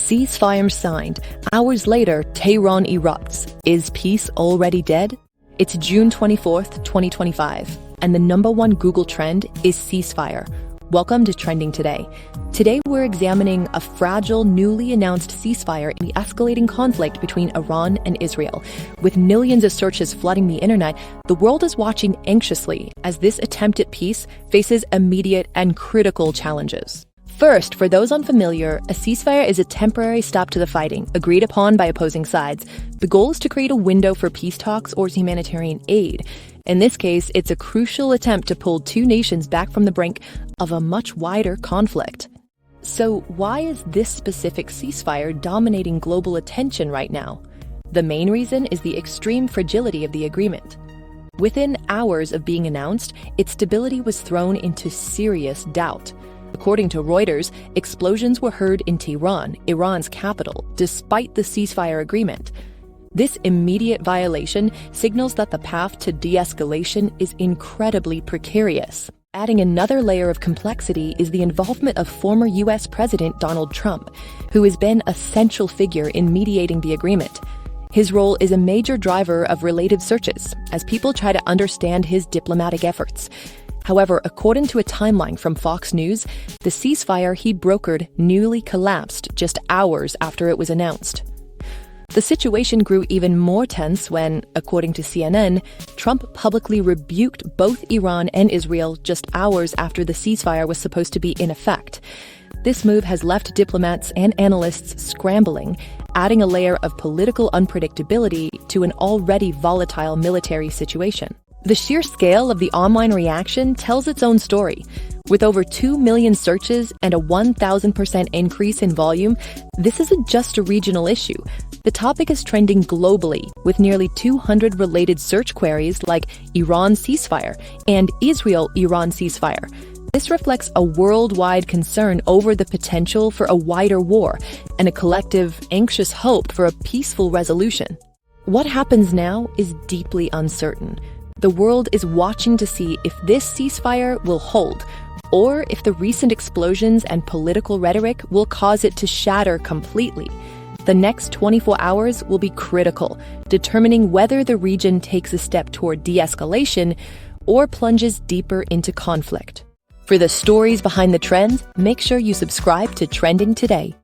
Ceasefire signed. Hours later, Tehran erupts. Is peace already dead? It's June 24th, 2025, and the #1 Google trend is ceasefire. Welcome to Trending Today. Today we're examining a fragile, newly announced ceasefire in the escalating conflict between Iran and Israel. With millions of searches flooding the internet, the world is watching anxiously as this attempt at peace faces immediate and critical challenges. First, for those unfamiliar, a ceasefire is a temporary stop to the fighting, agreed upon by opposing sides. The goal is to create a window for peace talks or humanitarian aid. In this case, it's a crucial attempt to pull two nations back from the brink of a much wider conflict. So why is this specific ceasefire dominating global attention right now? The main reason is the extreme fragility of the agreement. Within hours of being announced, its stability was thrown into serious doubt. According to Reuters, explosions were heard in Tehran, Iran's capital, despite the ceasefire agreement. This immediate violation signals that the path to de-escalation is incredibly precarious. Adding another layer of complexity is the involvement of former U.S. President Donald Trump, who has been a central figure in mediating the agreement. His role is a major driver of related searches, as people try to understand his diplomatic efforts. However, according to a timeline from Fox News, the ceasefire he brokered newly collapsed just hours after it was announced. The situation grew even more tense when, according to CNN, Trump publicly rebuked both Iran and Israel just hours after the ceasefire was supposed to be in effect. This move has left diplomats and analysts scrambling, adding a layer of political unpredictability to an already volatile military situation. The sheer scale of the online reaction tells its own story. With over 2 million searches and a 1,000% increase in volume, this isn't just a regional issue. The topic is trending globally, with nearly 200 related search queries like Iran ceasefire and Israel-Iran ceasefire. This reflects a worldwide concern over the potential for a wider war and a collective, anxious hope for a peaceful resolution. What happens now is deeply uncertain. The world is watching to see if this ceasefire will hold, or if the recent explosions and political rhetoric will cause it to shatter completely. The next 24 hours will be critical, determining whether the region takes a step toward de-escalation or plunges deeper into conflict. For the stories behind the trends, make sure you subscribe to Trending Today.